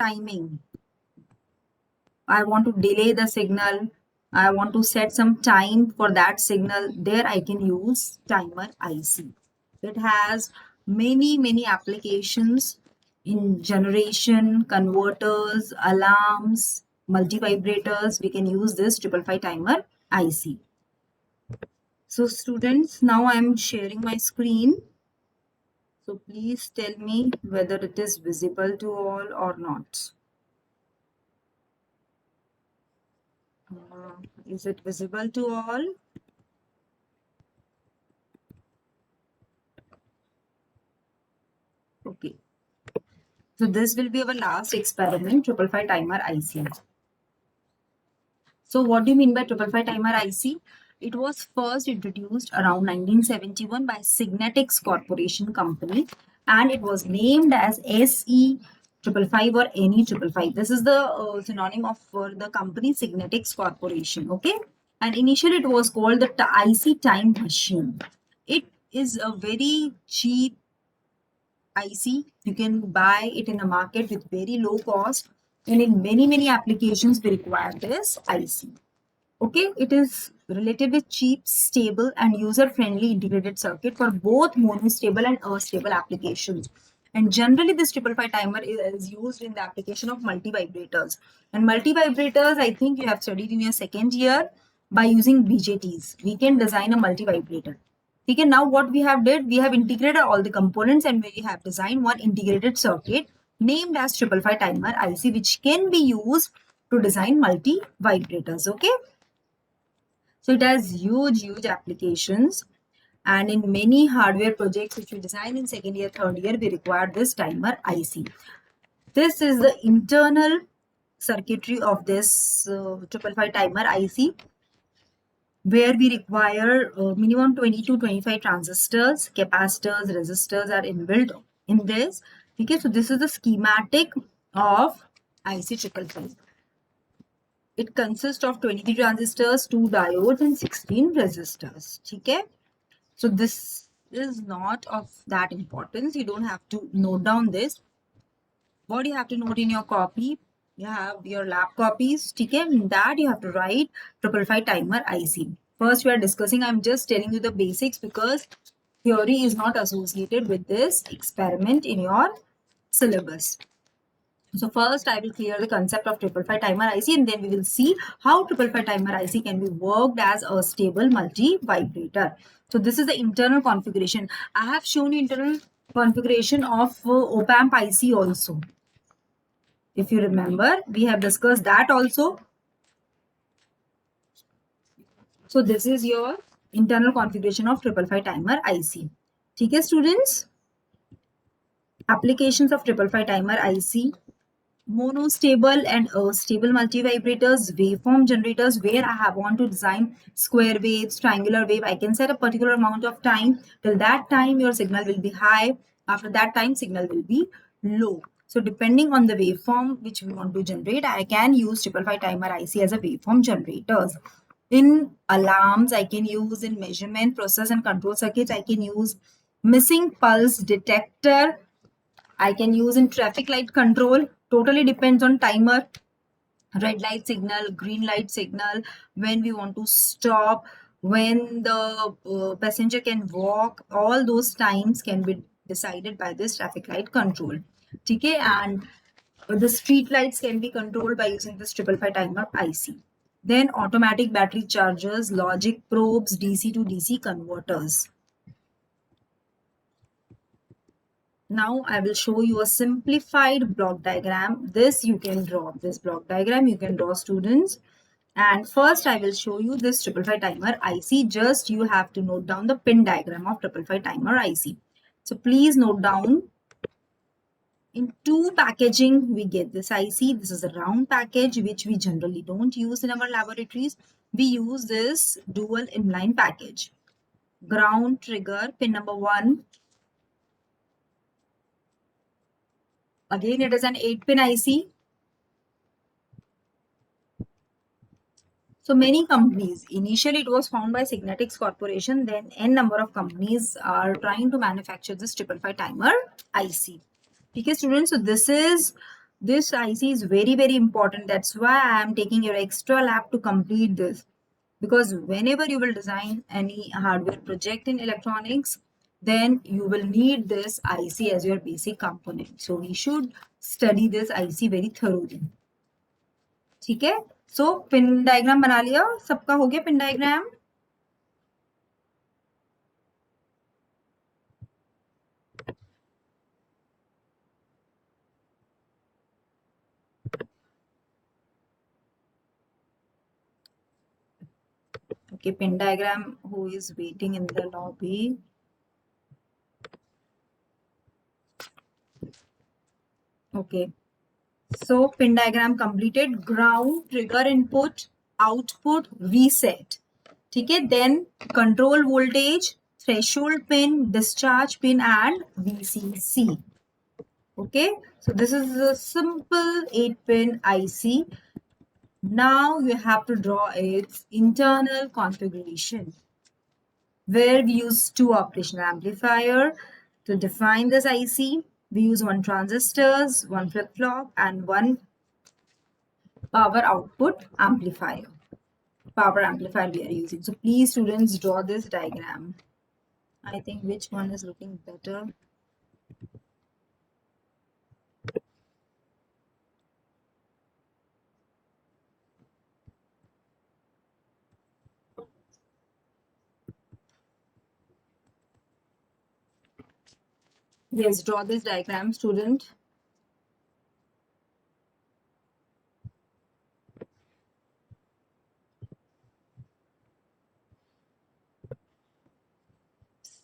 timing. I want to delay the signal. I want to set some time for that signal. There I can use timer IC. It has many applications in generation, converters, alarms, multi-vibrators. We can use this 555 timer IC. So students, now I'm sharing my screen. So please tell me whether it is visible to all or not. Is it visible to all? Okay. So this will be our last experiment, 555 timer IC. So what do you mean by 555 timer IC? It was first introduced around 1971 by Signetics Corporation Company, and it was named as SE 555 or NE 555. This is the synonym of the company Signetics Corporation. Okay, and initially it was called the IC time machine. It is a very cheap IC. You can buy it in the market with very low cost, and in many applications we require this IC. Okay, it is relatively cheap, stable, and user-friendly integrated circuit for both monostable and astable applications. And generally, this 555 timer is used in the application of multi-vibrators. And multi-vibrators, I think you have studied in your second year by using BJTs. We can design a multi-vibrator. Okay, now what we have did, we have integrated all the components and we have designed one integrated circuit named as 555 timer IC, which can be used to design multi-vibrators. Okay. So it has huge applications, and in many hardware projects which we design in second year, third year, we require this timer IC. This is the internal circuitry of this 555 timer IC, where we require minimum 20 to 25 transistors, capacitors, resistors are inbuilt in this. Okay, so this is the schematic of IC 555. It consists of 23 transistors, 2 diodes, and 16 resistors. Okay? So this is not of that importance. You don't have to note down this. What you have to note in your copy, you have your lab copies. Okay? In that you have to write 555 timer IC. First we are discussing, I'm just telling you the basics because theory is not associated with this experiment in your syllabus. So first I will clear the concept of 555 timer IC, and then we will see how 555 timer IC can be worked as a stable multi-vibrator. So this is the internal configuration. I have shown you internal configuration of op-amp IC also. If you remember, we have discussed that also. So this is your internal configuration of 555 timer IC. Okay, students? Applications of 555 timer IC. Monostable and stable multivibrators, waveform generators, where I want to design square waves, triangular wave. I can set a particular amount of time. Till that time, your signal will be high. After that time, signal will be low. So depending on the waveform which we want to generate, I can use 555 timer IC as a waveform generators. In alarms, I can use in measurement, process and control circuits, I can use missing pulse detector. I can use in traffic light control. Totally depends on timer. Red light signal, green light signal, when we want to stop, when the passenger can walk, all those times can be decided by this traffic light control. Okay, and the street lights can be controlled by using this 555 timer IC. Then automatic battery chargers, logic probes, DC to DC converters. Now I will show you a simplified block diagram. This you can draw. This block diagram you can draw, students. And first I will show you this 555 timer IC. Just you have to note down the pin diagram of 555 timer IC. So please note down. In two packaging we get this IC. This is a round package which we generally don't use in our laboratories. We use this dual inline package. Ground trigger pin number 1. Again, it is an 8-pin IC. So many companies, initially it was found by Signetics Corporation, then n number of companies are trying to manufacture this 555 timer IC. Okay, students, so this is This IC is very, very important. That's why I am taking your extra lab to complete this. Because whenever you will design any hardware project in electronics, then you will need this IC as your basic component. So we should study this IC very thoroughly. ठीक है? So pin diagram बना लिया? सबका हो गया pin diagram? Okay, pin diagram. Who is waiting in the lobby? Okay. So pin diagram completed. Ground, trigger input, output, reset. ठीक है? Then control voltage, threshold pin, discharge pin, and VCC. Okay. So this is a simple 8-pin IC. Now you have to draw its internal configuration, where we use two operational amplifier to define this IC. We use one transistors, one flip-flop, and one power output amplifier. Power amplifier we are using. So please students draw this diagram. I think which one is looking better? Yes, draw this diagram, student.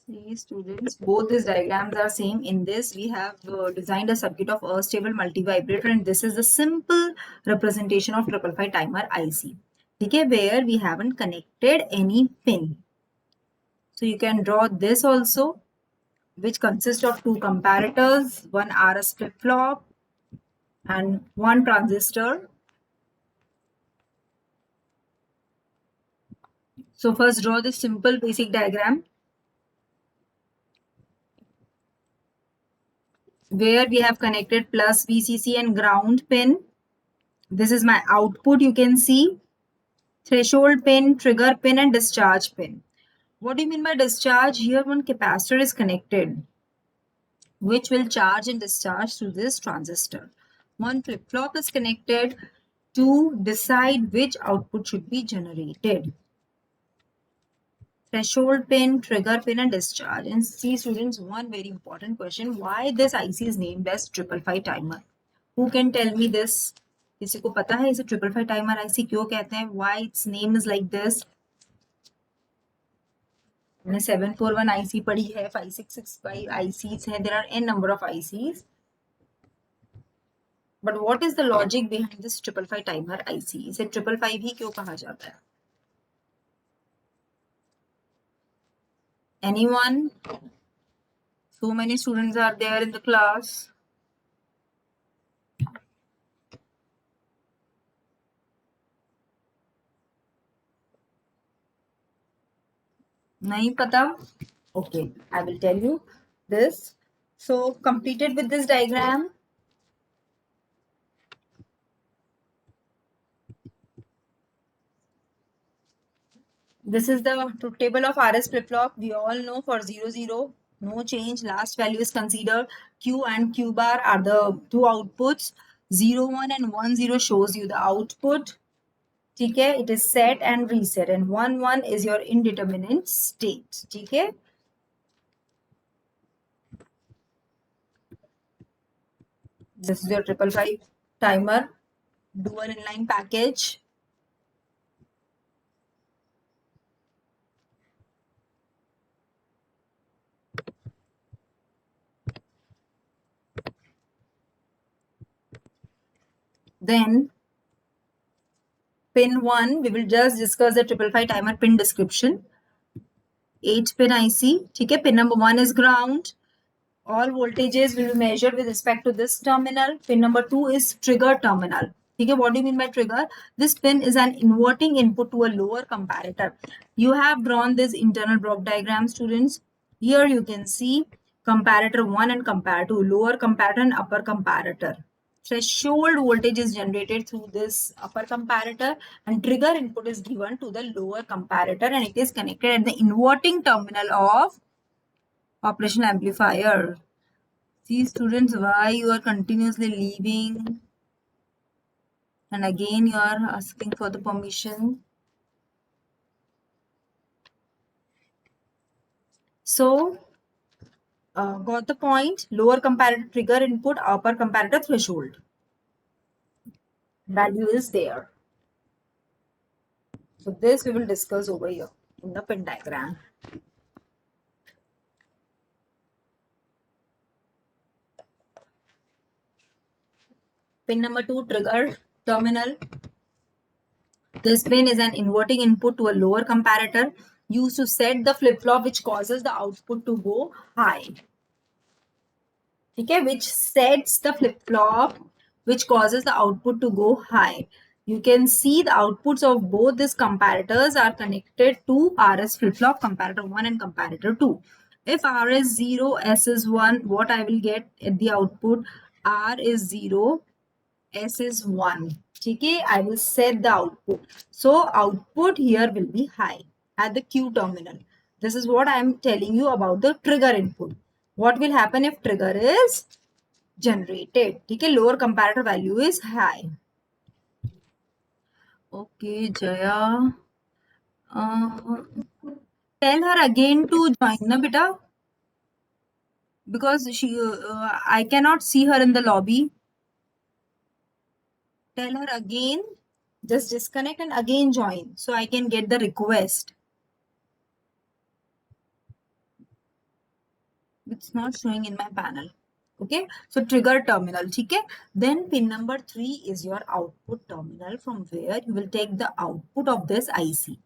See students, both these diagrams are same. In this we have designed a circuit of stable multivibrator, and this is the simple representation of 555 timer IC. Okay, where we haven't connected any pin. So you can draw this also, which consists of two comparators, one RS flip-flop and one transistor. So first draw this simple basic diagram, where we have connected plus VCC and ground pin. This is my output, you can see. Threshold pin, trigger pin, and discharge pin. What do you mean by discharge? Here one capacitor is connected, which will charge and discharge through this transistor. One flip-flop is connected to decide which output should be generated. Threshold pin, trigger pin, and discharge. And see students, one very important question: why this IC is named as 555 timer? Who can tell me this? किसी को पता है इसे 555 timer IC क्यों कहते हैं? Why its name is like this? हमने 741 IC पढ़ी है, 5665 ICs है. There are n number of ICs. But what is the logic behind this 555 timer IC? इसे 555 ही क्यों कहा जाता है? Anyone? So many students are there in the class. नहीं पता? Okay, I will tell you this. So completed with this diagram. This is the truth table of RS flip-flop. We all know for 0, 0, no change. Last value is considered. Q and Q bar are the two outputs. 0, 1 and 1, 0 shows you the output. Okay, it is set and reset. And 1, 1 is your indeterminate state. Okay. This is your 555 timer dual inline package. Then pin 1, we will just discuss the 555 timer pin description. 8-pin IC. Okay, pin number 1 is ground. All voltages will be measured with respect to this terminal. Pin number 2 is trigger terminal. Okay, what do you mean by trigger? This pin is an inverting input to a lower comparator. You have drawn this internal block diagram, students. Here you can see comparator 1 and comparator 2, lower comparator and upper comparator. threshold voltage is generated through this upper comparator, and trigger input is given to the lower comparator, and it is connected at the inverting terminal of operation amplifier. See students, why you are continuously leaving and again you are asking for the permission. So got the point? Lower comparator trigger input, upper comparator threshold value is there. So this we will discuss over here in the pin diagram. Pin number 2, trigger terminal. This pin is an inverting input to a lower comparator used to set the flip-flop, which causes the output to go high. Okay, which sets the flip-flop which causes the output to go high. You can see the outputs of both these comparators are connected to RS flip-flop, comparator 1 and comparator 2. If R is 0, S is 1, what I will get at the output? R is 0, S is 1. Okay, I will set the output. So output here will be high at the Q terminal. This is what I am telling you about the trigger input. What will happen if trigger is generated? Okay, lower comparator value is high. Okay, Jaya. Tell her again to join na beta, because I cannot see her in the lobby. Tell her again, just disconnect and again join so I can get the request. It's not showing in my panel. Okay, so trigger terminal. Okay, then pin number 3 is your output terminal, from where you will take the output of this IC.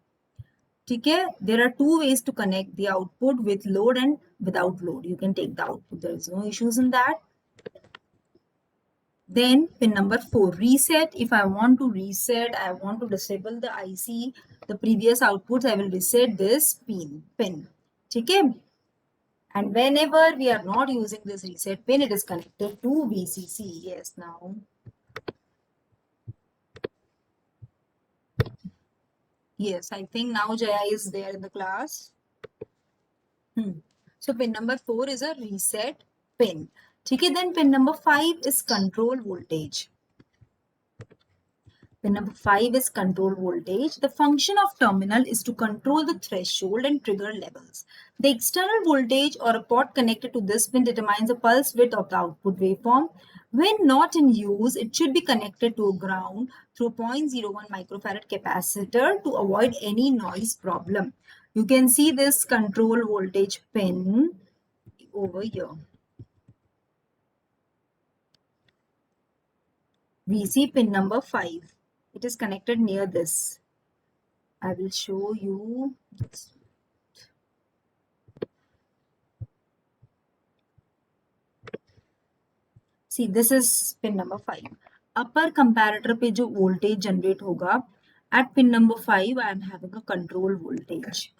Okay, there are two ways to connect the output, with load and without load. You can take the output, there is no issues in that. Then pin number 4, reset. If I want to reset, I want to disable the IC, the previous outputs, I will reset this pin. Okay, and whenever we are not using this reset pin, it is connected to VCC. Yes, now. Yes, I think now Jaya is there in the class. So pin number 4 is a reset pin. Okay, then pin number 5 is control voltage. Pin number 5 is control voltage. The function of terminal is to control the threshold and trigger levels. The external voltage or a pot connected to this pin determines the pulse width of the output waveform. When not in use, it should be connected to a ground through 0.01 microfarad capacitor to avoid any noise problem. You can see this control voltage pin over here. VC pin number 5. It is connected near this. I will show you. See, this is pin number 5. Upper comparator पे जो voltage generate होगा, at pin number 5 I am having a control voltage.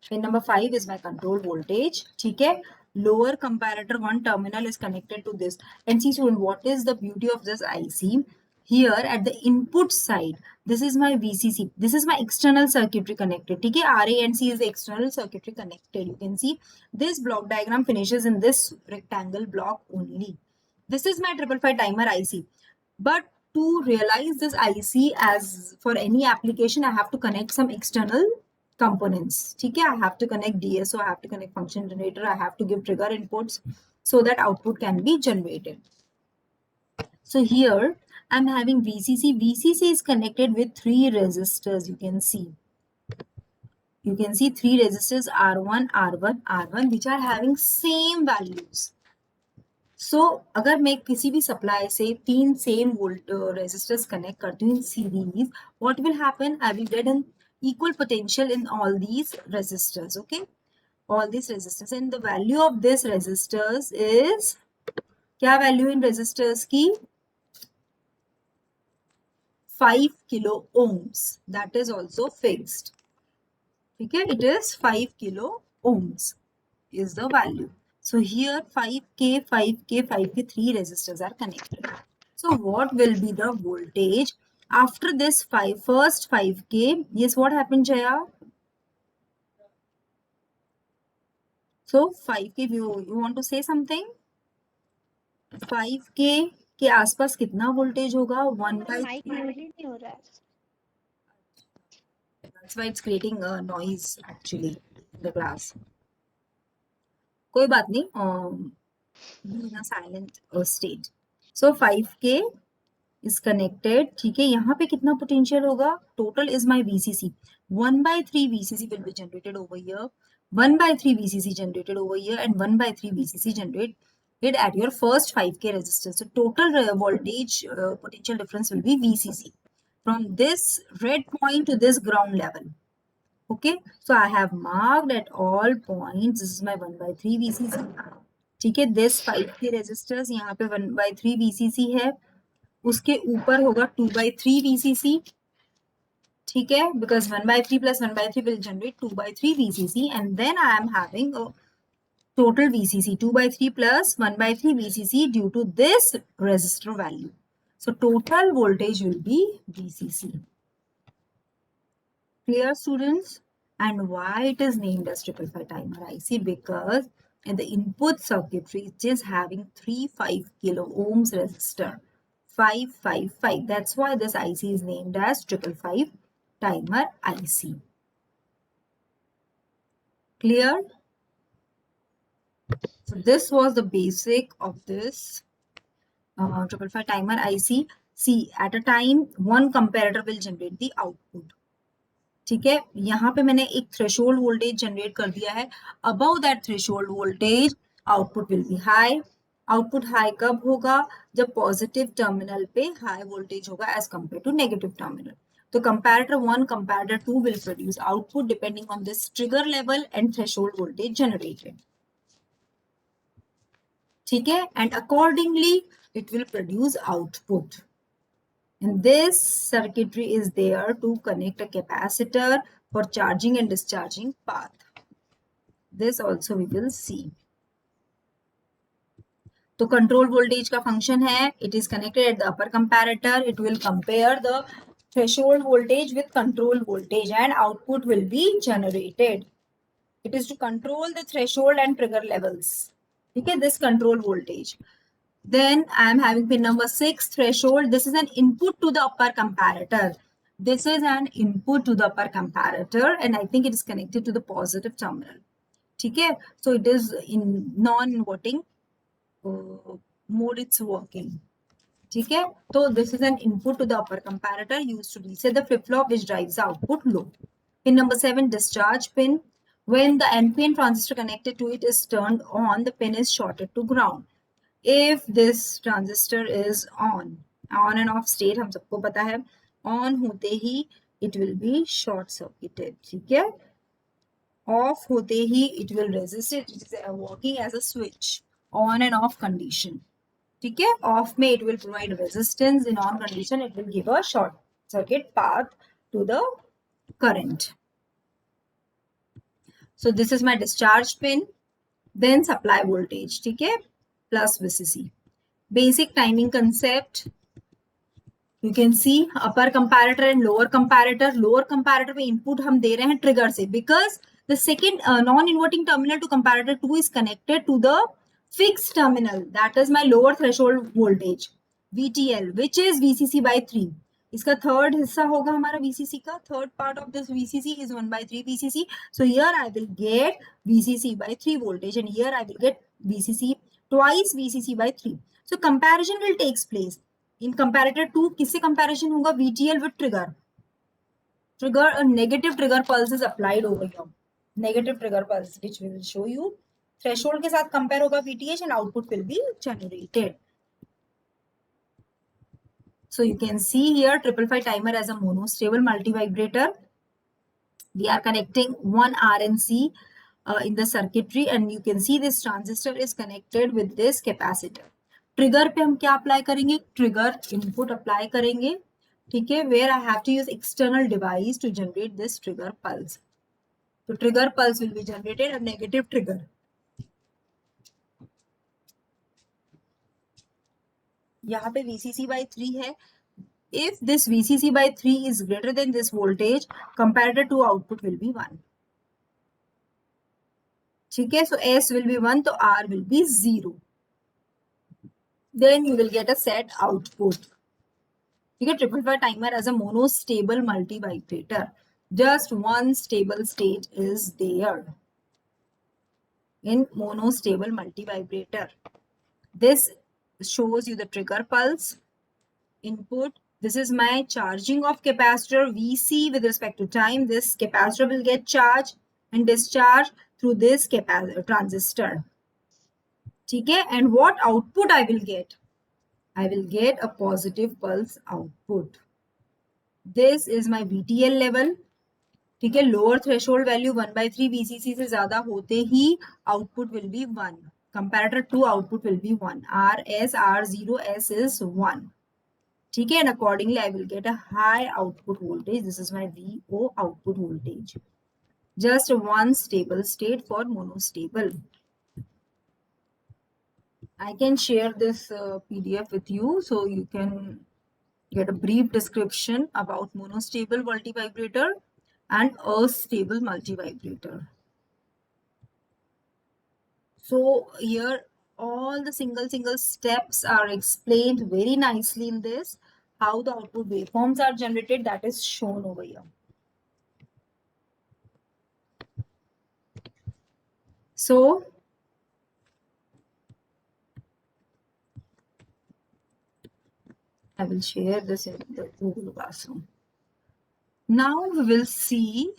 Pin number 5 is my control voltage. ठीक है? Lower comparator 1 terminal is connected to this. And see, student, what is the beauty of this IC? Here at the input side, this is my VCC. This is my external circuitry connected. ठीक है? RA and C is the external circuitry connected. You can see this block diagram finishes in this rectangle block only. This is my 555 timer IC. But to realize this IC as for any application, I have to connect some external components. Okay, I have to connect DSO, I have to connect function generator, I have to give trigger inputs so that output can be generated. So here I'm having VCC. VCC is connected with 3 resistors. You can see 3 resistors R1, R1, R1, which are having same values. So अगर मैं किसी भी supply से 3 same volt resistors connect करती हूँ in series, what will happen? I will get an equal potential in all these resistors. Okay, all these resistors, and the value of this resistors is, क्या value in resistors की? 5 kilo ohms. That is also fixed. Okay, it is 5 kilo ohms is the value. So here 5K, 5K, 5K, three resistors are connected. So what will be the voltage after this first 5K? Yes, what happened, Jaya? So 5K, you want to say something? 5K के आसपास कितना voltage होगा? 1/3. नहीं हो रहा है. That's why it's creating a noise actually in the class. कोई बात नहीं. Be in a silent state. So 5K is connected. ठीक है, यहाँ पे कितना potential होगा? Total is my VCC. 1/3 VCC will be generated over here. 1/3 VCC generated over here, and 1/3 VCC generated at your first 5K resistor. So total voltage potential difference will be VCC from this red point to this ground level. Okay, so I have marked at all points. This is my 1/3 VCC. ठीक है, this 5K resistors यहाँ पे 1/3 VCC है, उसके ऊपर होगा 2/3 VCC. ठीक है, because 1/3 plus 1/3 will generate 2/3 VCC, and then I am having a total VCC 2/3 plus 1/3 VCC due to this resistor value. So total voltage will be VCC. Clear, students? And why it is named as 555 timer IC? Because in the input circuitry it is having 3 5 kilo ohms resistor. 555. That's why this IC is named as 555 timer IC. Clear? So this was the basic of this 555 timer IC. See, at a time, one comparator will generate the output. ठीक है, यहाँ पे मैंने एक threshold voltage generate कर दिया है. Above that threshold voltage output will be high. Output high कब होगा? जब पॉजिटिव टर्मिनल पे हाई वोल्टेज होगा as compare to negative terminal. तो comparator 1, comparator 2 will produce output depending on this trigger level and threshold voltage generated. ठीक है, and accordingly it will produce output. And this circuitry is there to connect a capacitor for charging and discharging path. This also we will see. तो control voltage का function है, it is connected at the upper comparator. It will compare the threshold voltage with control voltage and output will be generated. It is to control the threshold and trigger levels. Okay, this control voltage. Then I am having pin number 6, threshold. This is an input to the upper comparator. This is an input to the upper comparator, and I think it is connected to the positive terminal. Okay, so it is in non-inverting mode, it's working. Okay, so this is an input to the upper comparator used to reset the flip-flop which drives the output low. Pin number 7, discharge pin. When the NPN transistor connected to it is turned on, the pin is shorted to ground. If this transistor is on and off state हम सबको पता है, on होते ही it will be short circuited. ठीक है, off होते ही it will resist it. It is working as a switch, on and off condition. ठीक है, off में it will provide resistance, in on condition it will give a short circuit path to the current. So this is my discharge pin. Then supply voltage. ठीक है, plus VCC. Basic timing concept. You can see upper comparator and lower comparator. Lower comparator में input हम दे रहे हैं trigger से, because the second non-inverting terminal to comparator 2 is connected to the fixed terminal. That is my lower threshold voltage VTL, which is VCC by 3. इसका third हिस्सा होगा हमारा VCC का. Third part of this VCC is 1/3 VCC. So here I will get VCC by 3 voltage, and here I will get VCC twice VCC by 3. So comparison will takes place. In comparator 2 किससे comparison होगा? VTL with trigger. Trigger, a negative trigger pulse is applied over here. Negative trigger pulse, which we will show you. Threshold के साथ compare होगा VTH, and output will be generated. So you can see here 555 timer as a monostable multi-vibrator. We are connecting one RNC in the circuitry, and you can see this transistor is connected with this capacitor. Trigger पे हम क्या apply करेंगे? Trigger input apply करेंगे. ठीक है, where I have to use external device to generate this trigger pulse. तो trigger pulse will be generated a negative trigger. यहाँ पे VCC by 3 है. If this VCC by 3 is greater than this voltage, comparator to output will be 1. ठीक है, so S will be 1, तो R will be 0. Then you will get a set output. ठीक है, 555 timer as a monostable multivibrator. Just one stable state is there in monostable multivibrator. This shows you the trigger pulse input. This is my charging of capacitor VC with respect to time. This capacitor will get charged and discharged through this transistor. ठीक है, and what output I will get? I will get a positive pulse output. This is my VTL level. ठीक है, lower threshold value 1/3 VCC से ज्यादा होते ही output will be 1. Comparator two output will be 1. R0 S is 1. ठीक है, and accordingly I will get a high output voltage. This is my VO output voltage. Just one stable state for monostable. I can share this PDF with you so you can get a brief description about monostable multivibrator and astable multivibrator. So here all the single steps are explained very nicely in this. How the output waveforms are generated, that is shown over here. So I will share this in the Google Classroom. Now we will see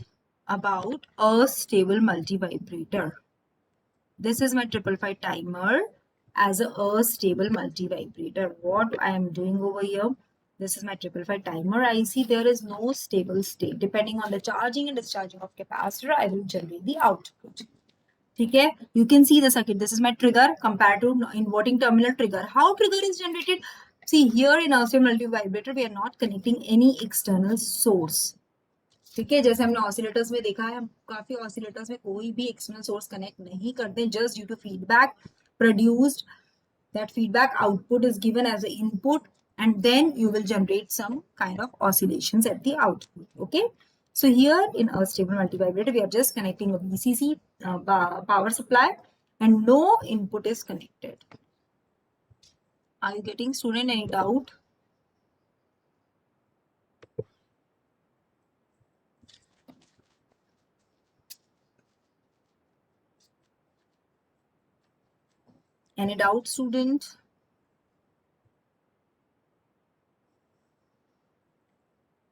about a stable multivibrator. This is my 555 timer as a stable multivibrator. What I am doing over here, this is my 555 timer IC. There is no stable state. Depending on the charging and discharging of capacitor, I will generate the output. Okay, you can see the circuit. This is my trigger compared to inverting terminal trigger. How trigger is generated? See here in our multivibrator, we are not connecting any external source. ठीक है, जैसे हमने oscillators में देखा है, हम काफी oscillators में कोई भी एक्सटर्नल सोर्स कनेक्ट नहीं करते. Just due to feedback produced, that feedback output is given as a input and then you will generate some kind of oscillations at the output. Okay, so here in a stable multivibrator we are just connecting a VCC power supply and no input is connected. Are you getting, student, any doubt? Any doubt, student?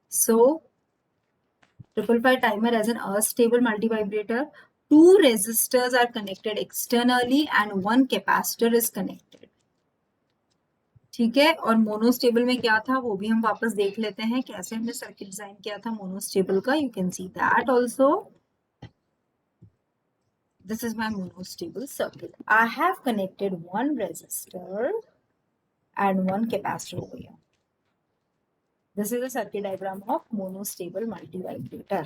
So 555 timer as an astable multivibrator. Two resistors are connected externally and one capacitor is connected. ठीक है, और monostable में क्या था वो भी हम वापस देख लेते हैं, कैसे हमने सर्किट डिजाइन किया था मोनोस्टेबल का. You can see that also. This is my monostable circuit. I have connected one resistor and one capacitor over here. This is a circuit diagram of monostable multivibrator.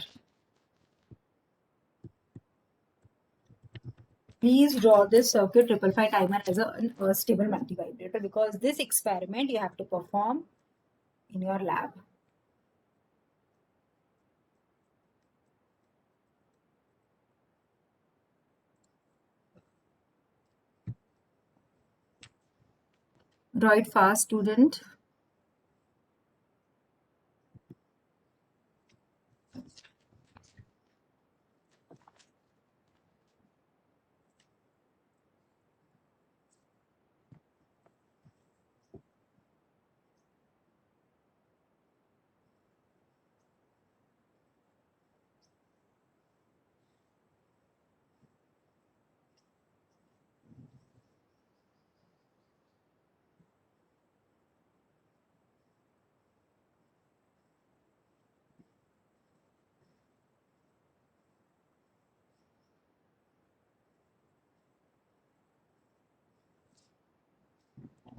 Please draw this circuit 555 timer as a stable multivibrator, because this experiment you have to perform in your lab. Draw it fast, student.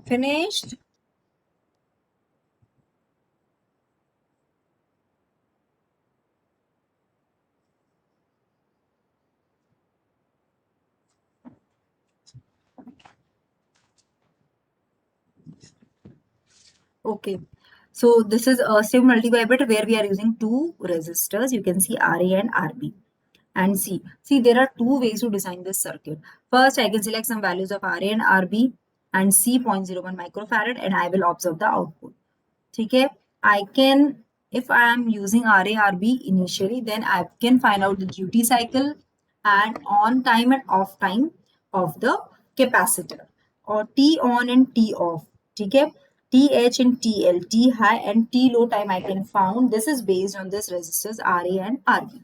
Finished? Okay. So this is a stable multivibrator where we are using two resistors. You can see RA and RB. And C. See, there are two ways to design this circuit. First, I can select some values of RA and RB and C 0.01 microfarad and I will observe the output. Okay. I can, if I am using RA, RB initially, then I can find out the duty cycle and on time and off time of the capacitor or T on and T off. Okay. TH and TL, T high and T low time I can found. This is based on this resistors RA and RB.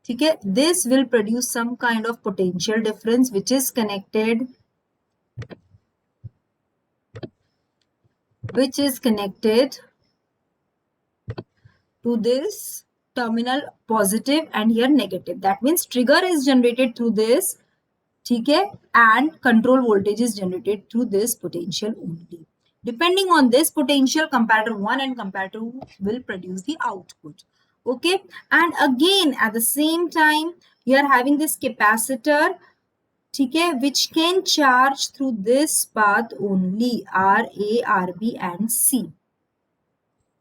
Okay, this will produce some kind of potential difference which is connected to this terminal positive and here negative. That means trigger is generated through this, okay, and control voltage is generated through this potential only. Depending on this potential, comparator 1 and comparator 2 will produce the output. Okay, and again at the same time you are having this capacitor, okay, which can charge through this path only R, A, R, B and C.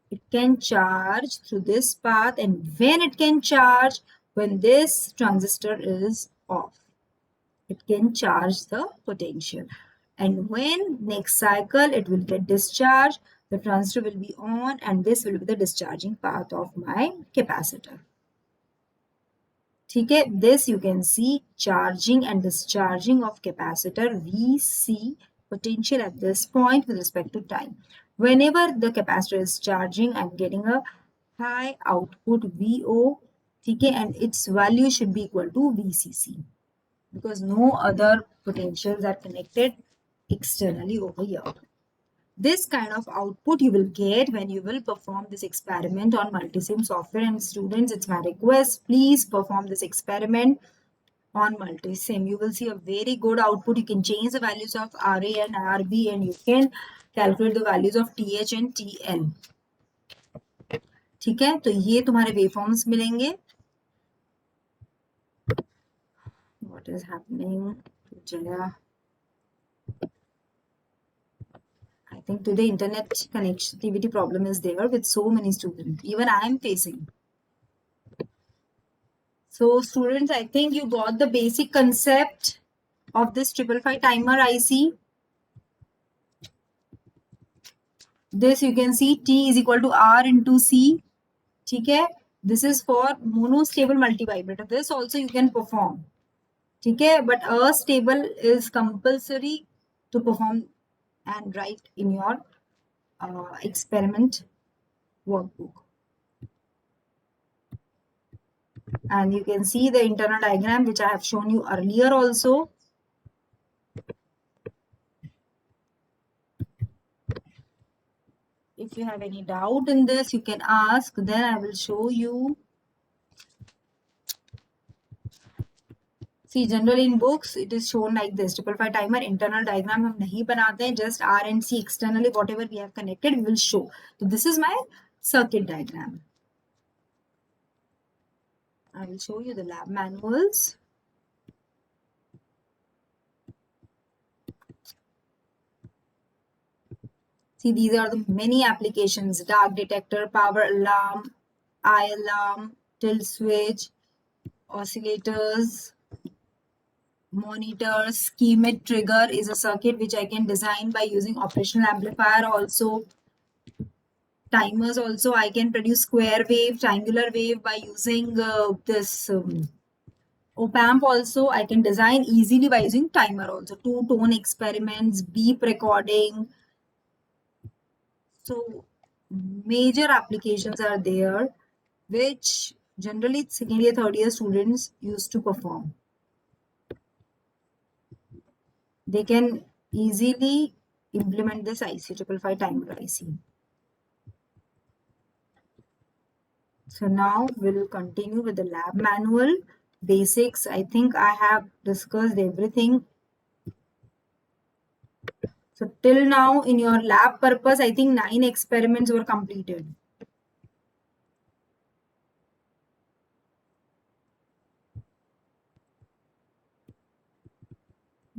It can charge through this path and when it can charge, when this transistor is off, it can charge the potential. And when next cycle it will get discharged, the transistor will be on and this will be the discharging path of my capacitor. Okay, this you can see charging and discharging of capacitor. We see potential at this point with respect to time. Whenever the capacitor is charging, I'm getting a high output VO, okay, and its value should be equal to VCC because no other potentials are connected externally over here. This kind of output you will get when you will perform this experiment on Multisim software. And students, it's my request, please perform this experiment on Multisim. You will see a very good output. You can change the values of RA and RB and you can calculate the values of TH and TL. ठीक है, तो ये तुम्हारे waveforms मिलेंगे. What is happening to Jaya? I think today internet connectivity problem is there with so many students. Even I am facing. So students, I think you got the basic concept of this 555 timer IC. This you can see T is equal to R into C. Okay, this is for monostable multivibrator. This also you can perform. Okay, but a stable is compulsory to perform and write in your experiment workbook. And you can see the internal diagram which I have shown you earlier also. If you have any doubt in this, you can ask, then I will show you. See, generally in books, it is shown like this. 555 timer internal diagram हम नहीं बनाते हैं, just R and C externally, whatever we have connected, we will show. So this is my circuit diagram. I will show you the lab manuals. See, these are the many applications: dark detector, power alarm, eye alarm, tilt switch, oscillators, monitors. Schemic trigger is a circuit which I can design by using operational amplifier. Also, timers also I can produce square wave, triangular wave by using this op-amp. Also, I can design easily by using timer. Also, two-tone experiments, beep recording. So major applications are there which generally second year, third year students used to perform. They can easily implement this IC 555 timer IC. So now we'll continue with the lab manual basics. I think I have discussed everything. So till now in your lab purpose, I think 9 experiments were completed.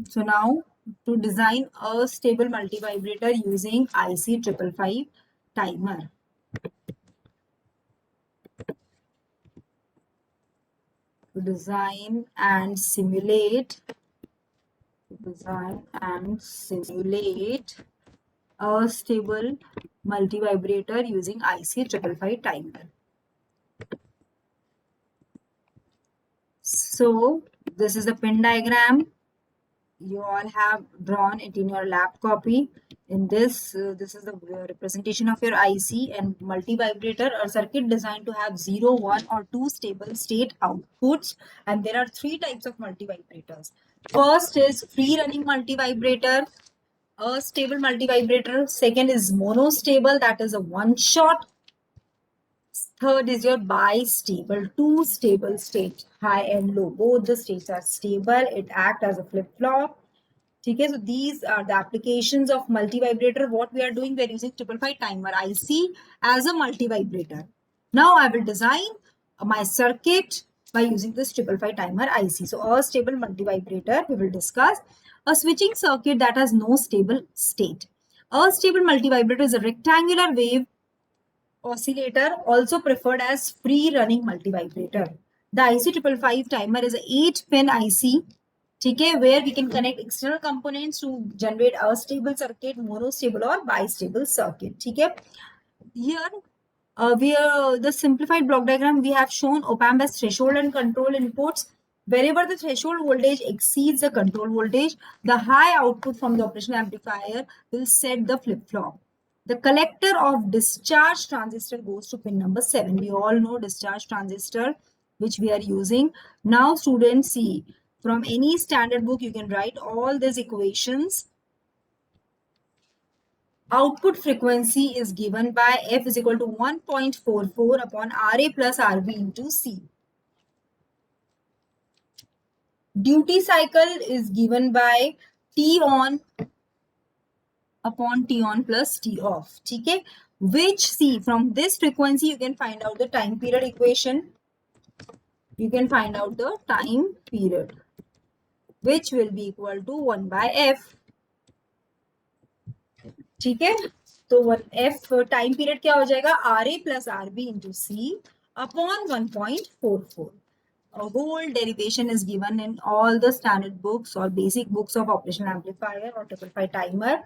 So now to design a stable multivibrator using IC555 timer. To design and simulate a stable multivibrator using IC555 timer. So this is the pin diagram. You all have drawn it in your lab copy. In this, this is the representation of your IC and multivibrator, a circuit designed to have 0, 1 or 2 stable state outputs. And there are 3 types of multivibrators. First is free running multivibrator, a stable multivibrator. Second is monostable, that is a one shot. Third is your bistable, two stable states, high and low. Both the states are stable. It acts as a flip-flop. Okay, so these are the applications of multivibrator. What we are doing, we are using 555 timer IC as a multivibrator. Now I will design my circuit by using this 555 timer IC. So a stable multivibrator, we will discuss. A switching circuit that has no stable state. A stable multivibrator is a rectangular wave oscillator, also preferred as free running multivibrator. The IC555 timer is an 8-pin IC, okay, where we can connect external components to generate a stable circuit, monostable or bistable circuit. Okay. Here, the simplified block diagram, we have shown op-amp as threshold and control inputs. Wherever the threshold voltage exceeds the control voltage, the high output from the operational amplifier will set the flip-flop. The collector of discharge transistor goes to pin number 7. We all know discharge transistor, which we are using. Now, students, see, from any standard book, you can write all these equations. Output frequency is given by F is equal to 1.44 upon RA plus RB into C. Duty cycle is given by T on upon T on plus T off. Okay? Which, see, from this frequency, you can find out the time period equation. You can find out the time period, which will be equal to 1 by F. ठीक है, तो F time period क्या हो जाएगा, RA plus RB into C upon 1.44. A whole derivation is given in all the standard books or basic books of operational amplifier or 555 timer.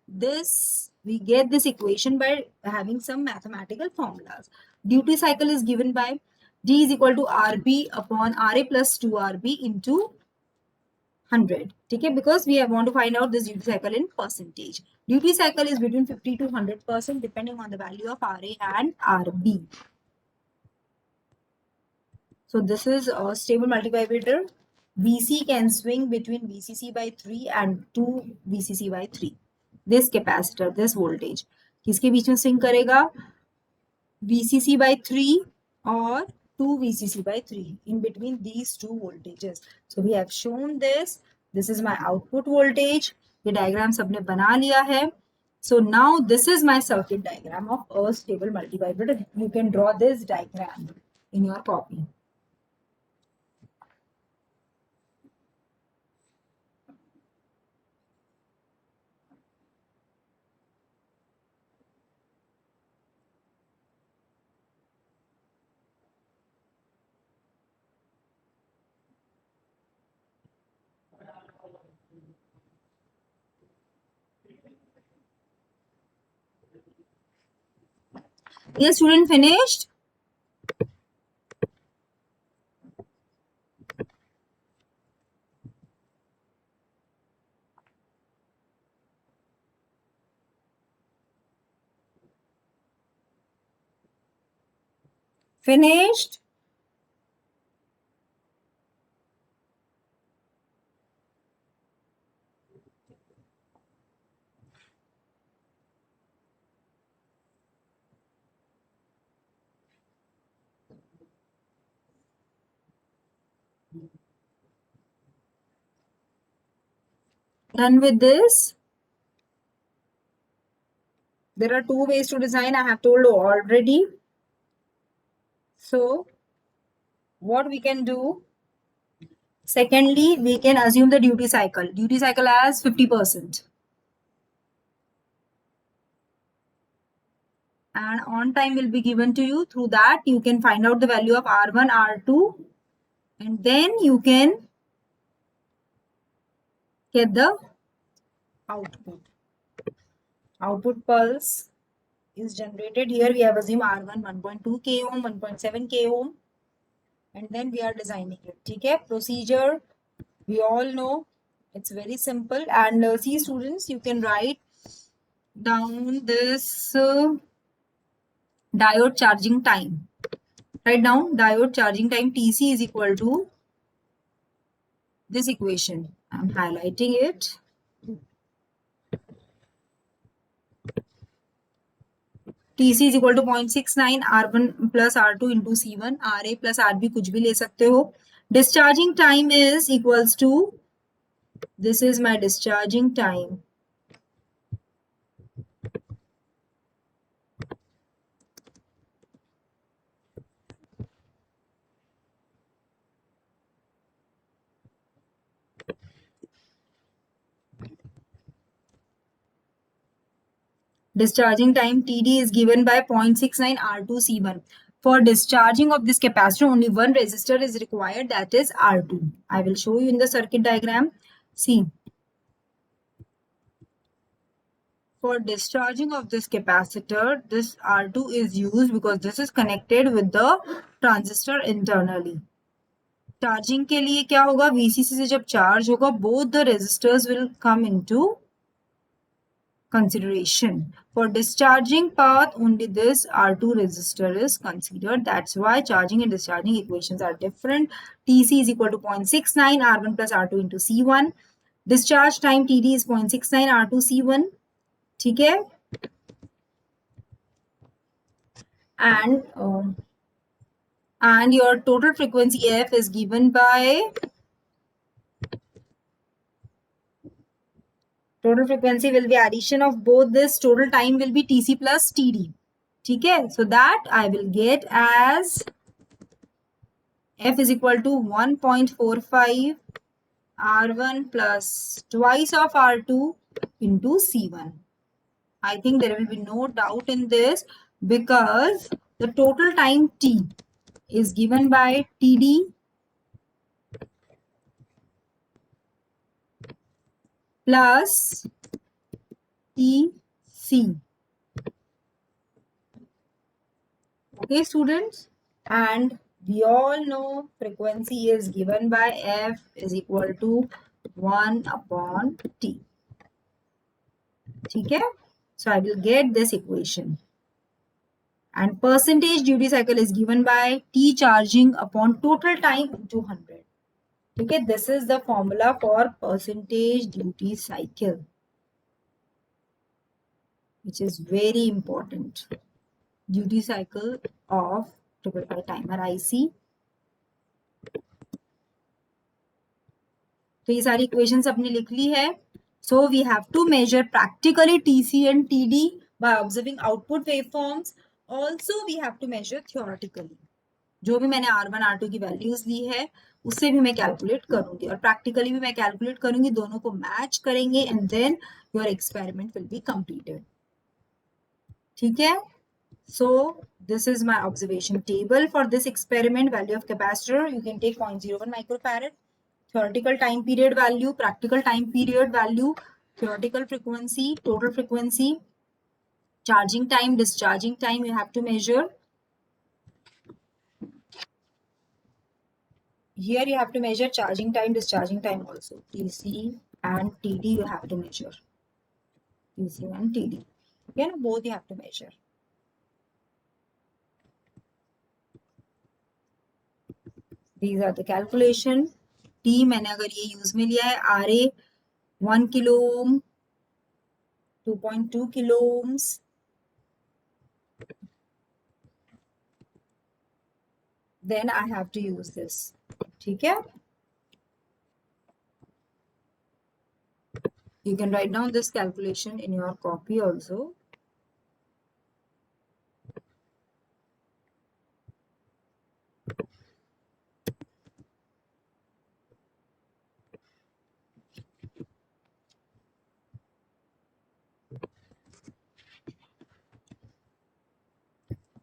This, we get this equation by having some mathematical formulas. Duty cycle is given by D is equal to RB upon RA plus 2RB into 100. Okay, because we want to find out this duty cycle in percentage. Duty cycle is between 50 to 100% depending on the value of RA and RB. So this is a stable multivibrator. VC can swing between VCC by 3 and 2 VCC by 3. This capacitor, this voltage, किसके बीच में swing करेगा? VCC by 3 or 2 VCC by 3, in between these two voltages. So we have shown this. This is my output voltage. ये diagram सबने बना लिया है. So now this is my circuit diagram of a stable multivibrator. You can draw this diagram in your copy. Yes, student, finished? Finished? Done with this? There are two ways to design, I have told you already. So what we can do, Secondly, we can assume the duty cycle. Duty cycle as 50%. And on time will be given to you. Through that, you can find out the value of R1, R2, and then you can get the output. Output pulse is generated. Here we have assumed R1 1.2 k ohm, 1.7 k ohm, and then we are designing it. Okay, procedure we all know, it's very simple. And see students, you can write down this diode charging time. Write down diode charging time TC is equal to this equation. I'm highlighting it. TC is equal to 0.69 R1 plus R2 into C1. RA plus RB कुछ भी ले सकते हो. Discharging time is equals to, this is my discharging time. Discharging time TD is given by 0.69 R2 C1. For discharging of this capacitor, only one resistor is required, that is R2. I will show you in the circuit diagram. See, for discharging of this capacitor, this R2 is used because this is connected with the transistor internally. Charging के लिए क्या होगा? VCC से जब charge होगा, both the resistors will come into consideration. For discharging path, only this R2 resistor is considered. That's why charging and discharging equations are different. TC is equal to 0.69 R1 plus R2 into C1. Discharge time TD is 0.69 R2 C1. ठीक है? And your total frequency F is given by, total frequency will be addition of both this, total time will be TC plus TD. Okay, so that I will get as F is equal to 1.45 R1 plus twice of R2 into C1. I think there will be no doubt in this because the total time T is given by TD plus TC. Okay, students, and we all know frequency is given by F is equal to 1 upon T. Okay, so I will get this equation. And percentage duty cycle is given by T charging upon total time into 100. Okay, this is the formula for percentage duty cycle, which is very important. Duty cycle of 555 timer IC. तो ये सारी equations अपनी लिख ली है. So we have to measure practically TC and TD by observing output waveforms. Also we have to measure theoretically. जो भी मैंने R1 R2 की वैल्यूज ली है उससे भी मैं कैलकुलेट करूंगी और प्रैक्टिकली भी मैं कैलकुलेट करूंगी. दोनों को मैच करेंगे and then your experiment will be completed. ठीक है. So this is my observation table for this experiment. Value of capacitor, you can take 0.01 microfarad. Theoretical time period value, practical time period value, theoretical frequency, total frequency, charging time, discharging time you have to measure. Here you have to measure charging time, discharging time also. TC and TD you have to measure. TC and TD. Yeah, both you have to measure. These are the calculation. T मैंने अगर ये use में लिया है, RA 1 kilo ohm, 2.2 kilo ohms, then I have to use this. ठीक है. You can write down this calculation in your copy also.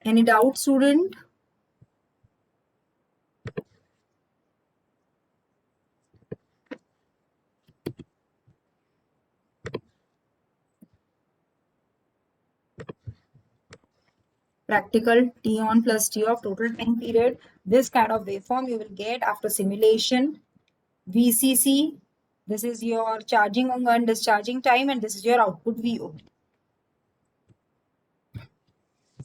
Any doubt, student? Practical T on plus T off total time period. This kind of waveform you will get after simulation. VCC, this is your charging on and discharging time, and this is your output VO.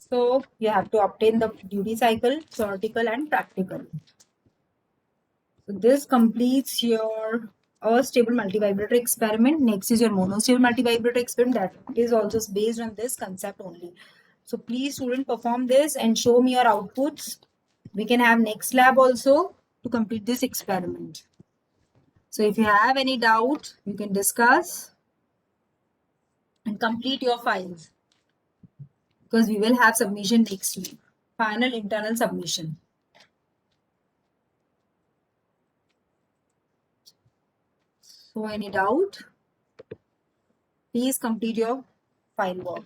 So you have to obtain the duty cycle, theoretical and practical. So this completes your stable multivibrator experiment. Next is your monostable multivibrator experiment, that is also based on this concept only. So please student perform this and show me your outputs. We can have next lab also to complete this experiment. So if you have any doubt, you can discuss and complete your files, because we will have submission next week. Final internal submission. So any doubt? Please complete your file work.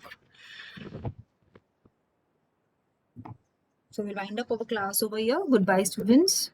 So we'll wind up our class over here. Goodbye, students.